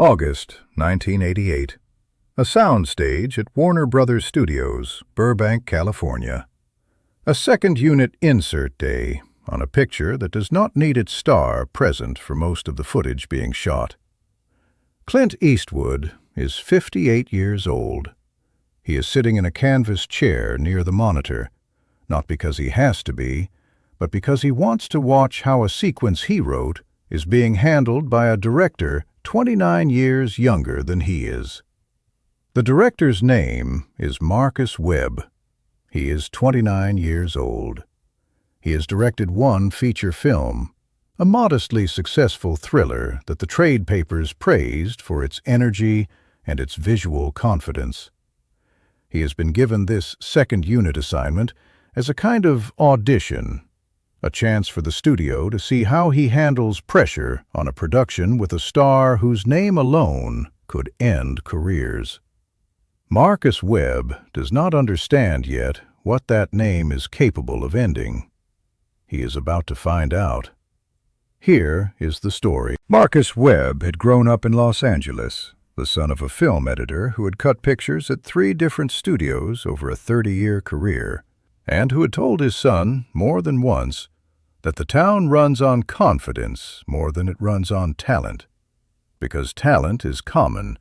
August 1988. A soundstage at Warner Brothers Studios, Burbank, California. A second unit insert day on a picture that does not need its star present for most of the footage being shot. Clint Eastwood is 58 years old. He is sitting in a canvas chair near the monitor, not because he has to be, but because he wants to watch how a sequence he wrote is being handled by a director 29 years younger than he is. The director's name is Marcus Webb. He is 29 years old. He has directed one feature film, a modestly successful thriller that the trade papers praised for its energy and its visual confidence. He has been given this second unit assignment as a kind of audition, a chance for the studio to see how he handles pressure on a production with a star whose name alone could end careers. Marcus Webb does not understand yet what that name is capable of ending. He is about to find out. Here is the story. Marcus Webb had grown up in Los Angeles, the son of a film editor who had cut pictures at 3 different studios over a 30-year career, and who had told his son more than once that the town runs on confidence more than it runs on talent, because talent is common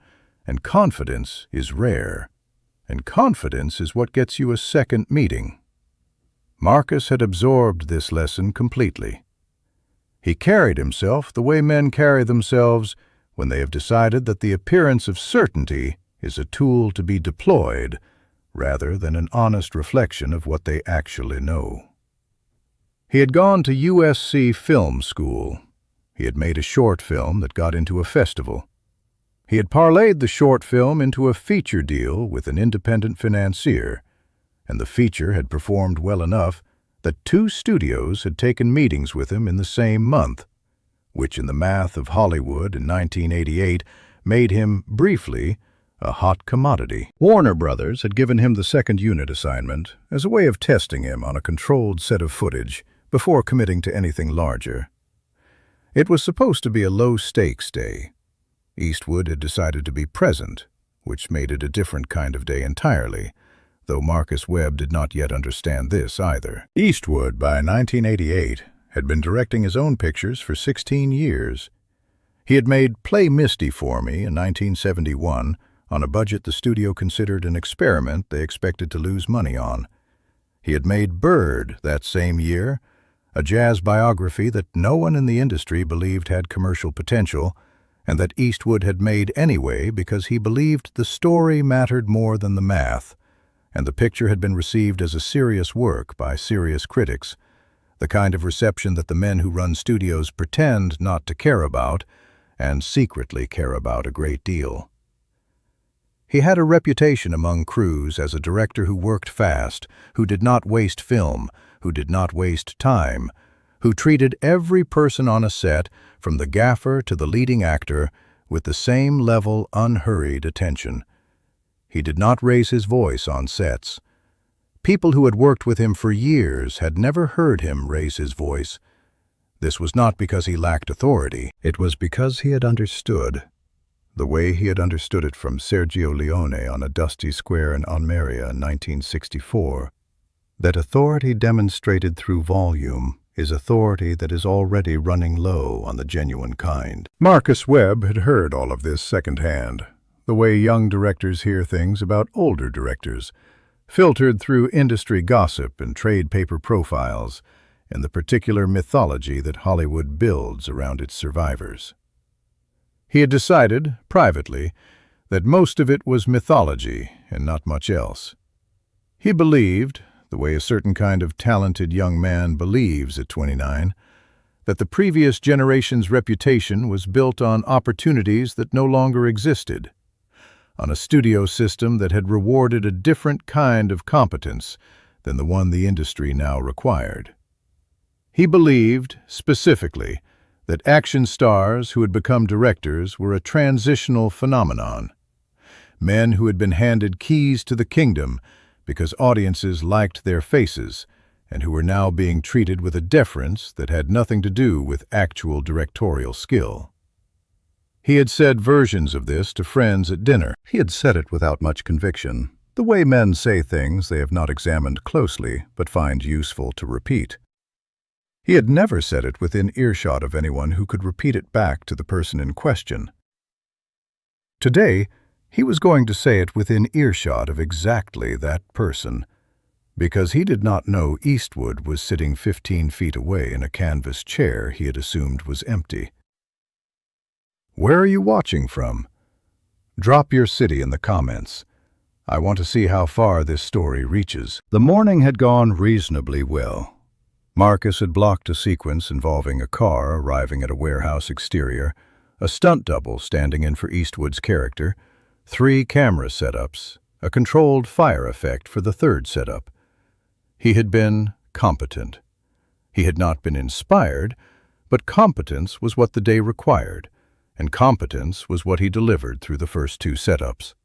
and confidence is rare, and confidence is what gets you a second meeting. Marcus had absorbed this lesson completely. He carried himself the way men carry themselves when they have decided that the appearance of certainty is a tool to be deployed rather than an honest reflection of what they actually know. He had gone to USC Film School. He had made a short film that got into a festival. He had parlayed the short film into a feature deal with an independent financier, and the feature had performed well enough that 2 studios had taken meetings with him in the same month, which in the math of Hollywood in 1988 made him, briefly, a hot commodity. Warner Brothers had given him the second unit assignment as a way of testing him on a controlled set of footage before committing to anything larger. It was supposed to be a low-stakes day. Eastwood had decided to be present, which made it a different kind of day entirely, though Marcus Webb did not yet understand this either. Eastwood, by 1988, had been directing his own pictures for 16 years. He had made Play Misty for Me in 1971, on a budget the studio considered an experiment they expected to lose money on. He had made Bird that same year, a jazz biography that no one in the industry believed had commercial potential, and that Eastwood had made anyway because he believed the story mattered more than the math, and the picture had been received as a serious work by serious critics, the kind of reception that the men who run studios pretend not to care about, and secretly care about a great deal. He had a reputation among crews as a director who worked fast, who did not waste film, who did not waste time, who treated every person on a set, from the gaffer to the leading actor, with the same level, unhurried attention. He did not raise his voice on sets. People who had worked with him for years had never heard him raise his voice. This was not because he lacked authority. It was because he had understood, the way he had understood it from Sergio Leone on a dusty square in Almeria in 1964, that authority demonstrated through volume is authority that is already running low on the genuine kind. Marcus Webb had heard all of this secondhand, the way young directors hear things about older directors, filtered through industry gossip and trade paper profiles, and the particular mythology that Hollywood builds around its survivors. He had decided, privately, that most of it was mythology and not much else. He believed, the way a certain kind of talented young man believes at 29, that the previous generation's reputation was built on opportunities that no longer existed, on a studio system that had rewarded a different kind of competence than the one the industry now required. He believed, specifically, that action stars who had become directors were a transitional phenomenon, men who had been handed keys to the kingdom because audiences liked their faces and who were now being treated with a deference that had nothing to do with actual directorial skill. He had said versions of this to friends at dinner. He had said it without much conviction, the way men say things they have not examined closely but find useful to repeat. He had never said it within earshot of anyone who could repeat it back to the person in question. Today, he was going to say it within earshot of exactly that person, because he did not know Eastwood was sitting 15 feet away in a canvas chair he had assumed was empty. Where are you watching from? Drop your city in the comments. I want to see how far this story reaches. The morning had gone reasonably well. Marcus had blocked a sequence involving a car arriving at a warehouse exterior, a stunt double standing in for Eastwood's character, 3 camera setups, a controlled fire effect for the 3rd setup. He had been competent. He had not been inspired, but competence was what the day required, and competence was what he delivered through the first 2 setups.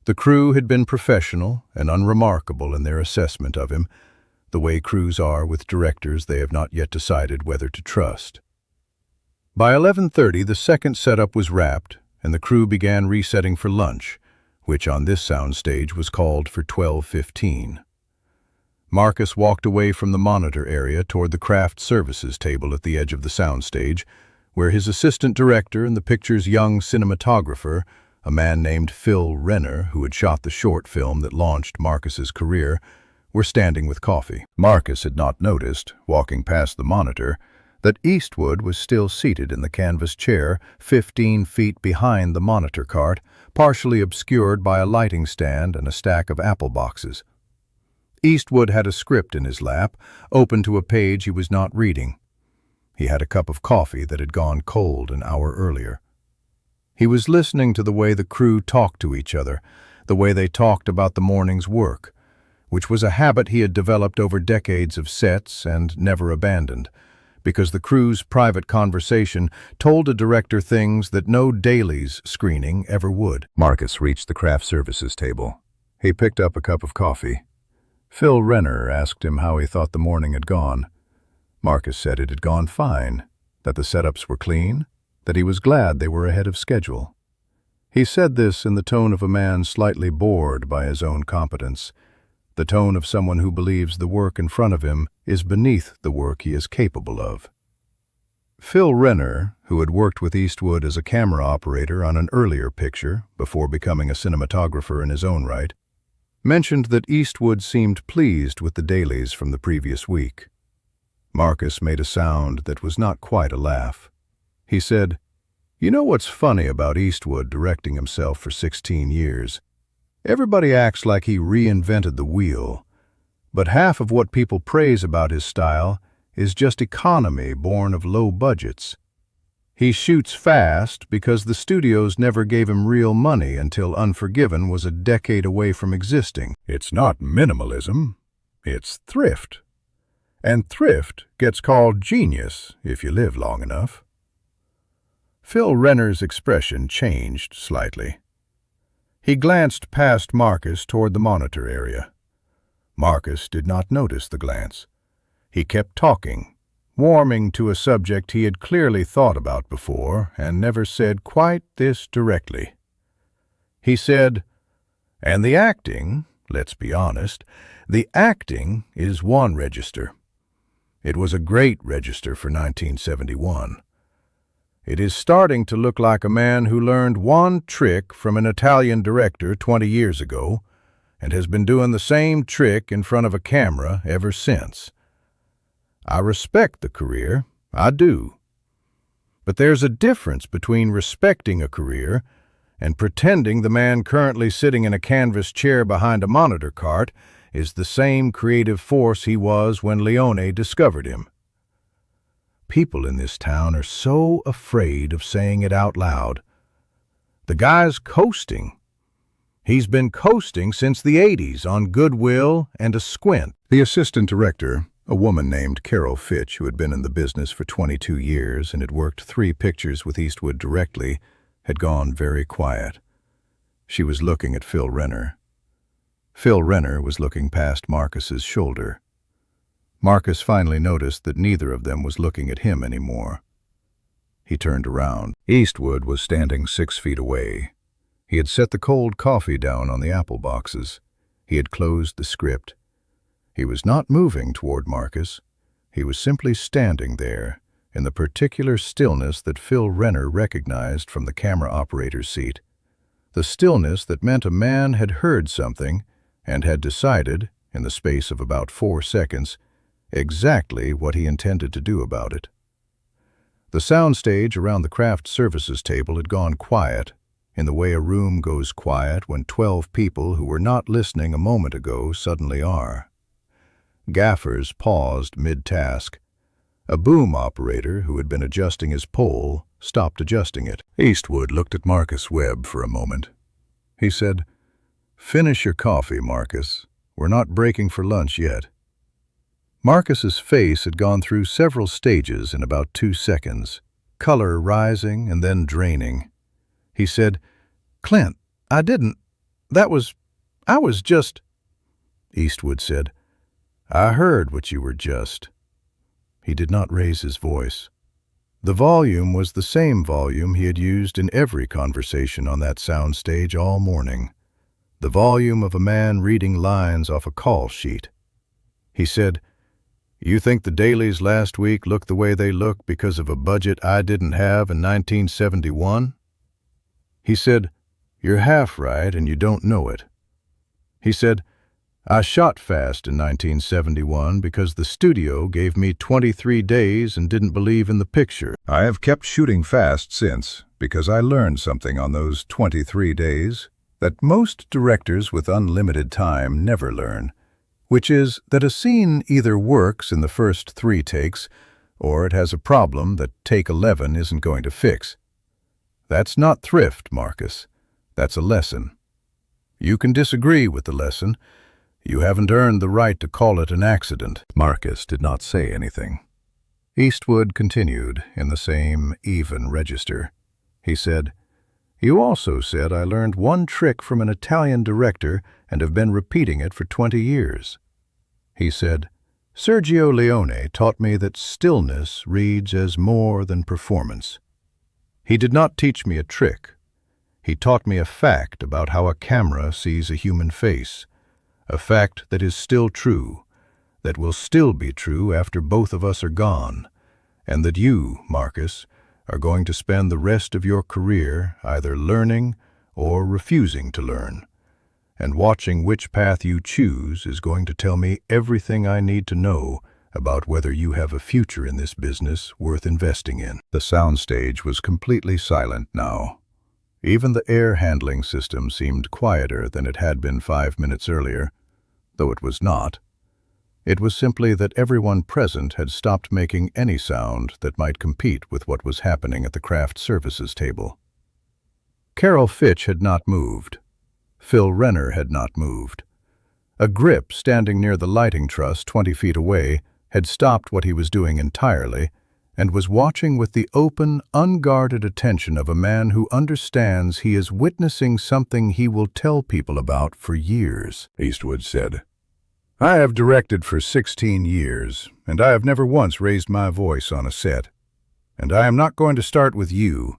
The crew had been professional and unremarkable in their assessment of him, the way crews are with directors they have not yet decided whether to trust. By 11:30, the 2nd setup was wrapped, and the crew began resetting for lunch, which on this soundstage was called for 12:15. Marcus walked away from the monitor area toward the craft services table at the edge of the soundstage, where his assistant director and the picture's young cinematographer, a man named Phil Renner, who had shot the short film that launched Marcus's career, were standing with coffee. Marcus had not noticed, walking past the monitor, that Eastwood was still seated in the canvas chair 15 feet behind the monitor cart, partially obscured by a lighting stand and a stack of apple boxes. Eastwood had a script in his lap, open to a page he was not reading. He had a cup of coffee that had gone cold an hour earlier. He was listening to the way the crew talked to each other, the way they talked about the morning's work, which was a habit he had developed over decades of sets and never abandoned, because the crew's private conversation told a director things that no dailies screening ever would. Marcus reached the craft services table. He picked up a cup of coffee. Phil Renner asked him how he thought the morning had gone. Marcus said it had gone fine, that the setups were clean, that he was glad they were ahead of schedule. He said this in the tone of a man slightly bored by his own competence, the tone of someone who believes the work in front of him is beneath the work he is capable of. Phil Renner, who had worked with Eastwood as a camera operator on an earlier picture before becoming a cinematographer in his own right, mentioned that Eastwood seemed pleased with the dailies from the previous week. Marcus made a sound that was not quite a laugh. He said, "You know what's funny about Eastwood directing himself for 16 years? Everybody acts like he reinvented the wheel, but half of what people praise about his style is just economy born of low budgets. He shoots fast because the studios never gave him real money until Unforgiven was a decade away from existing. It's not minimalism, it's thrift. And thrift gets called genius if you live long enough." Phil Renner's expression changed slightly. He glanced past Marcus toward the monitor area. Marcus did not notice the glance. He kept talking, warming to a subject he had clearly thought about before and never said quite this directly. He said, "And the acting, let's be honest, the acting is one register. It was a great register for 1971. It is starting to look like a man who learned one trick from an Italian director 20 years ago and has been doing the same trick in front of a camera ever since. I respect the career, I do. But there's a difference between respecting a career and pretending the man currently sitting in a canvas chair behind a monitor cart is the same creative force he was when Leone discovered him. People in this town are so afraid of saying it out loud. The guy's coasting. He's been coasting since the 80s on goodwill and a squint." The assistant director, a woman named Carol Fitch, who had been in the business for 22 years and had worked 3 pictures with Eastwood directly, had gone very quiet. She was looking at Phil Renner. Phil Renner was looking past Marcus's shoulder. Marcus finally noticed that neither of them was looking at him anymore. He turned around. Eastwood was standing 6 feet away. He had set the cold coffee down on the apple boxes. He had closed the script. He was not moving toward Marcus. He was simply standing there, in the particular stillness that Phil Renner recognized from the camera operator's seat. The stillness that meant a man had heard something and had decided, in the space of about 4 seconds, exactly what he intended to do about it. The soundstage around the craft services table had gone quiet, in the way a room goes quiet when 12 people who were not listening a moment ago suddenly are. Gaffers paused mid-task. A boom operator who had been adjusting his pole stopped adjusting it. Eastwood looked at Marcus Webb for a moment. He said, "Finish your coffee, Marcus. We're not breaking for lunch yet." Marcus's face had gone through several stages in about 2 seconds, color rising and then draining. He said, "Clint, I was just—" Eastwood said, "I heard what you were just." He did not raise his voice. The volume was the same volume he had used in every conversation on that soundstage all morning. The volume of a man reading lines off a call sheet. He said, "You think the dailies last week look the way they look because of a budget I didn't have in 1971? He said, "You're half right and you don't know it." He said, "I shot fast in 1971 because the studio gave me 23 days and didn't believe in the picture. I have kept shooting fast since because I learned something on those 23 days that most directors with unlimited time never learn, which is that a scene either works in the first 3 takes or it has a problem that take 11 isn't going to fix. That's not thrift, Marcus. That's a lesson. You can disagree with the lesson. You haven't earned the right to call it an accident." Marcus did not say anything. Eastwood continued in the same even register. He said, "You also said I learned one trick from an Italian director and have been repeating it for 20 years. He said, "Sergio Leone taught me that stillness reads as more than performance." He did not teach me a trick. He taught me a fact about how a camera sees a human face, a fact that is still true, that will still be true after both of us are gone, and that you, Marcus, are going to spend the rest of your career either learning or refusing to learn. And watching which path you choose is going to tell me everything I need to know about whether you have a future in this business worth investing in." The soundstage was completely silent now. Even the air handling system seemed quieter than it had been 5 minutes earlier, though it was not. It was simply that everyone present had stopped making any sound that might compete with what was happening at the craft services table. Carol Fitch had not moved. Phil Renner had not moved. A grip standing near the lighting truss 20 feet away had stopped what he was doing entirely and was watching with the open, unguarded attention of a man who understands he is witnessing something he will tell people about for years. Eastwood said, "I have directed for 16 years, and I have never once raised my voice on a set. And I am not going to start with you,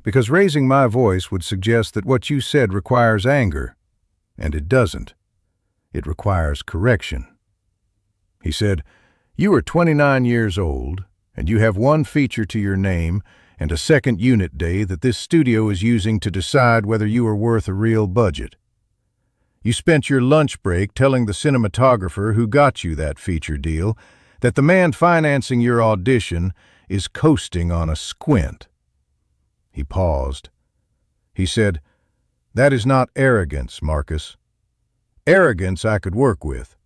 because raising my voice would suggest that what you said requires anger, and it doesn't. It requires correction." He said, "You are 29 years old, and you have one feature to your name and a second unit day that this studio is using to decide whether you are worth a real budget. You spent your lunch break telling the cinematographer who got you that feature deal that the man financing your audition is coasting on a squint." He paused. He said, "That is not arrogance, Marcus. Arrogance I could work with.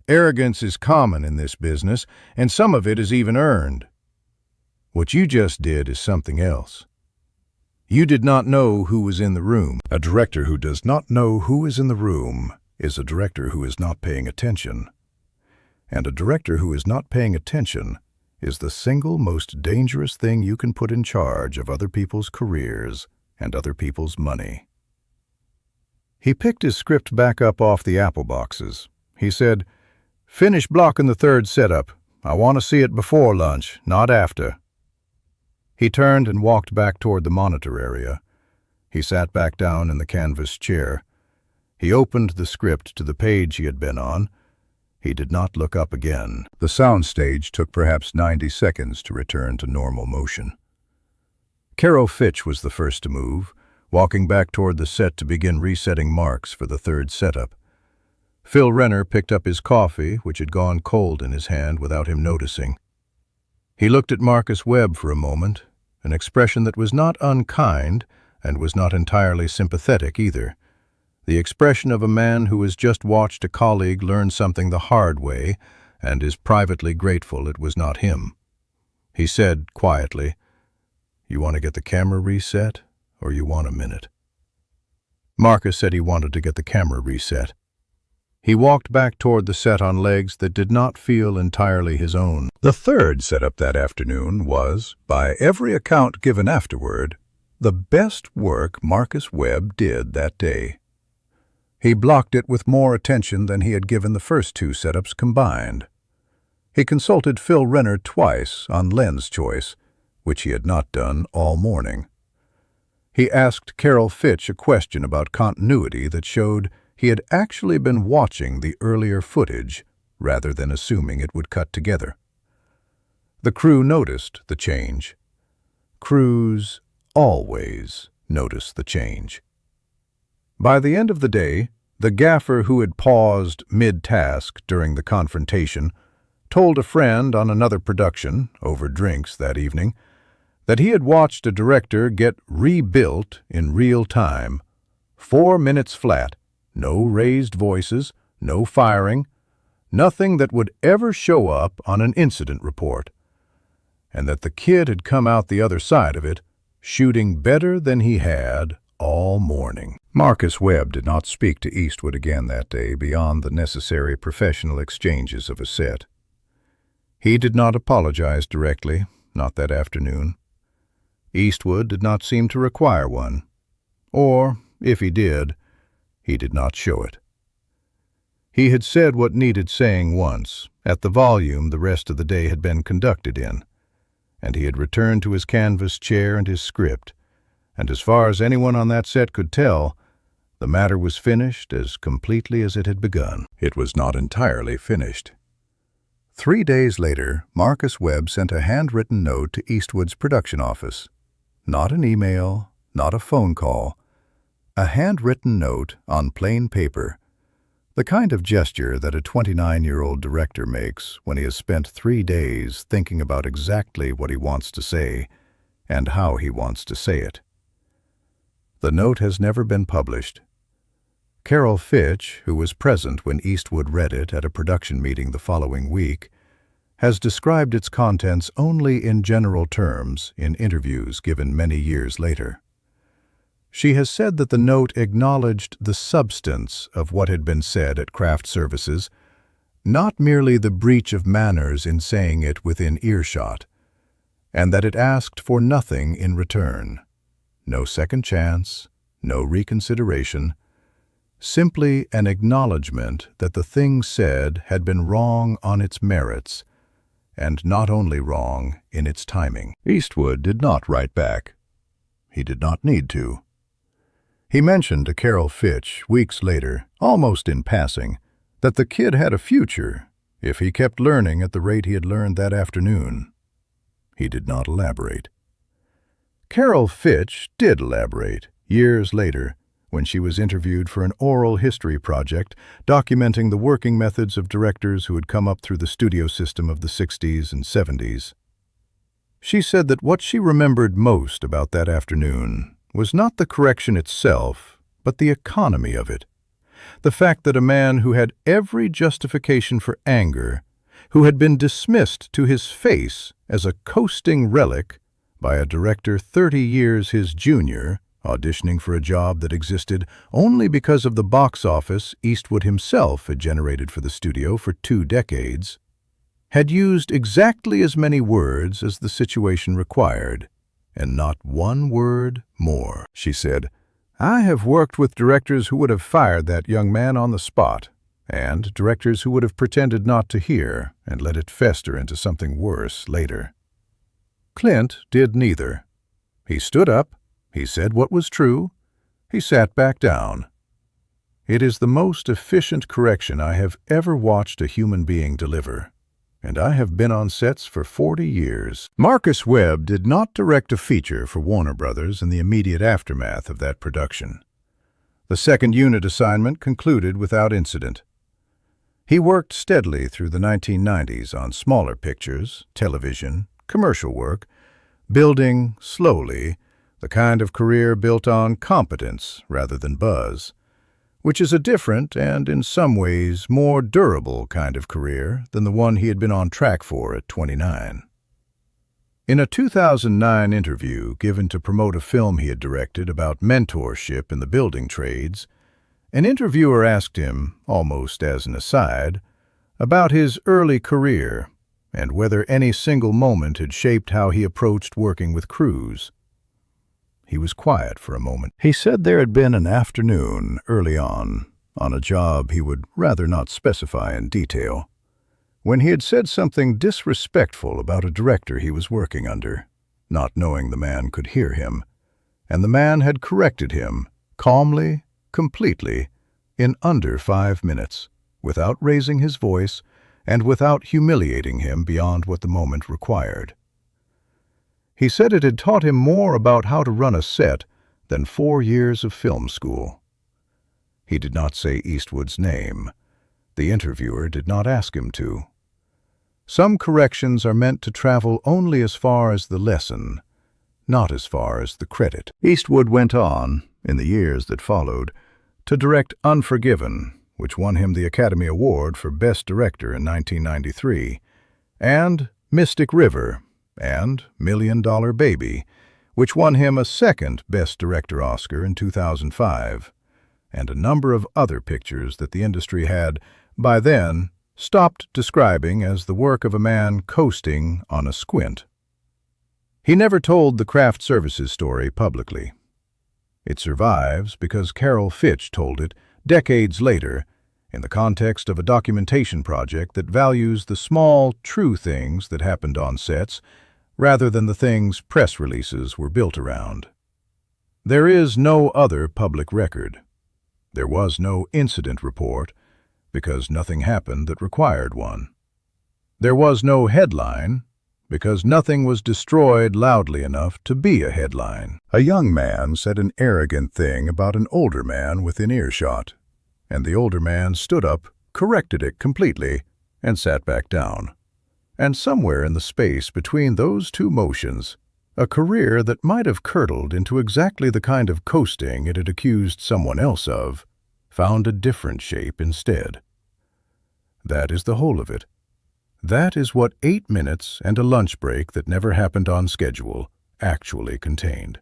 Arrogance is common in this business, and some of it is even earned. What you just did is something else. You did not know who was in the room." A director who does not know who is in the room is a director who is not paying attention. And a director who is not paying attention is the single most dangerous thing you can put in charge of other people's careers and other people's money. He picked his script back up off the apple boxes. He said, "Finish blocking the third setup. I want to see it before lunch, not after." He turned and walked back toward the monitor area. He sat back down in the canvas chair. He opened the script to the page he had been on. He did not look up again. The soundstage took perhaps 90 seconds to return to normal motion. Carol Fitch was the first to move, walking back toward the set to begin resetting marks for the third setup. Phil Renner picked up his coffee, which had gone cold in his hand, without him noticing. He looked at Marcus Webb for a moment, an expression that was not unkind and was not entirely sympathetic either. The expression of a man who has just watched a colleague learn something the hard way and is privately grateful it was not him. He said quietly, "You want to get the camera reset, or you want a minute?" Marcus said he wanted to get the camera reset. He walked back toward the set on legs that did not feel entirely his own. The third setup that afternoon was, by every account given afterward, the best work Marcus Webb did that day. He blocked it with more attention than he had given the first two setups combined. He consulted Phil Renner twice on lens choice, which he had not done all morning. He asked Carol Fitch a question about continuity that showed he had actually been watching the earlier footage rather than assuming it would cut together. The crew noticed the change. Crews always notice the change. By the end of the day, the gaffer who had paused mid-task during the confrontation told a friend on another production, over drinks that evening, that he had watched a director get rebuilt in real time, 4 minutes flat, no raised voices, no firing, nothing that would ever show up on an incident report, and that the kid had come out the other side of it, shooting better than he had all morning. Marcus Webb did not speak to Eastwood again that day beyond the necessary professional exchanges of a set. He did not apologize directly, not that afternoon. Eastwood did not seem to require one, or, if he did not show it. He had said what needed saying once, at the volume the rest of the day had been conducted in, and he had returned to his canvas chair and his script, and as far as anyone on that set could tell, the matter was finished as completely as it had begun. It was not entirely finished. 3 days later, Marcus Webb sent a handwritten note to Eastwood's production office. Not an email, not a phone call. A handwritten note on plain paper, the kind of gesture that a 29-year-old director makes when he has spent 3 days thinking about exactly what he wants to say and how he wants to say it. The note has never been published. Carol Fitch, who was present when Eastwood read it at a production meeting the following week, has described its contents only in general terms in interviews given many years later. She has said that the note acknowledged the substance of what had been said at craft services, not merely the breach of manners in saying it within earshot, and that it asked for nothing in return. No second chance, no reconsideration, simply an acknowledgement that the thing said had been wrong on its merits, and not only wrong in its timing. Eastwood did not write back. He did not need to. He mentioned to Carol Fitch weeks later, almost in passing, that the kid had a future if he kept learning at the rate he had learned that afternoon. He did not elaborate. Carol Fitch did elaborate, years later, when she was interviewed for an oral history project documenting the working methods of directors who had come up through the studio system of the 60s and 70s. She said that what she remembered most about that afternoon was not the correction itself, but the economy of it. The fact that a man who had every justification for anger, who had been dismissed to his face as a coasting relic by a director 30 years his junior, auditioning for a job that existed only because of the box office Eastwood himself had generated for the studio for 2 decades, had used exactly as many words as the situation required, and not one word more. She said, "I have worked with directors who would have fired that young man on the spot, and directors who would have pretended not to hear and let it fester into something worse later." Clint did neither. He stood up, he said what was true, he sat back down. It is the most efficient correction I have ever watched a human being deliver, and I have been on sets for 40 years. Marcus Webb did not direct a feature for Warner Brothers in the immediate aftermath of that production. The second unit assignment concluded without incident. He worked steadily through the 1990s on smaller pictures, television, commercial work, building, slowly, the kind of career built on competence rather than buzz, which is a different and, in some ways, more durable kind of career than the one he had been on track for at 29. In a 2009 interview given to promote a film he had directed about mentorship in the building trades, an interviewer asked him, almost as an aside, about his early career and whether any single moment had shaped how he approached working with crews. He was quiet for a moment. He said there had been an afternoon early on a job he would rather not specify in detail, when he had said something disrespectful about a director he was working under, not knowing the man could hear him, and the man had corrected him, calmly, completely, in under 5 minutes, without raising his voice and without humiliating him beyond what the moment required. He said it had taught him more about how to run a set than 4 years of film school. He did not say Eastwood's name. The interviewer did not ask him to. Some corrections are meant to travel only as far as the lesson, not as far as the credit. Eastwood went on, in the years that followed, to direct Unforgiven, which won him the Academy Award for Best Director in 1993, and Mystic River, and $1 Million Baby, which won him a second Best Director Oscar in 2005, and a number of other pictures that the industry had, by then, stopped describing as the work of a man coasting on a squint. He never told the craft services story publicly. It survives because Carol Fitch told it decades later in the context of a documentation project that values the small, true things that happened on sets rather than the things press releases were built around. There is no other public record. There was no incident report because nothing happened that required one. There was no headline because nothing was destroyed loudly enough to be a headline. A young man said an arrogant thing about an older man within earshot, and the older man stood up, corrected it completely, and sat back down. And somewhere in the space between those two motions, a career that might have curdled into exactly the kind of coasting it had accused someone else of, found a different shape instead. That is the whole of it. That is what 8 minutes and a lunch break that never happened on schedule actually contained.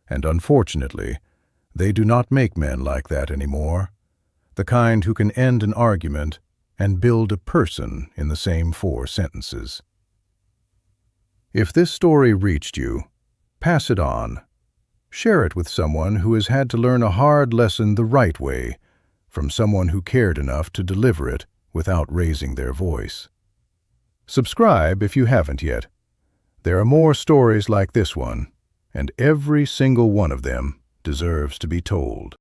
And unfortunately, they do not make men like that anymore, the kind who can end an argument and build a person in the same 4 sentences. If this story reached you, pass it on. Share it with someone who has had to learn a hard lesson the right way, from someone who cared enough to deliver it without raising their voice. Subscribe if you haven't yet. There are more stories like this one, and every single one of them deserves to be told.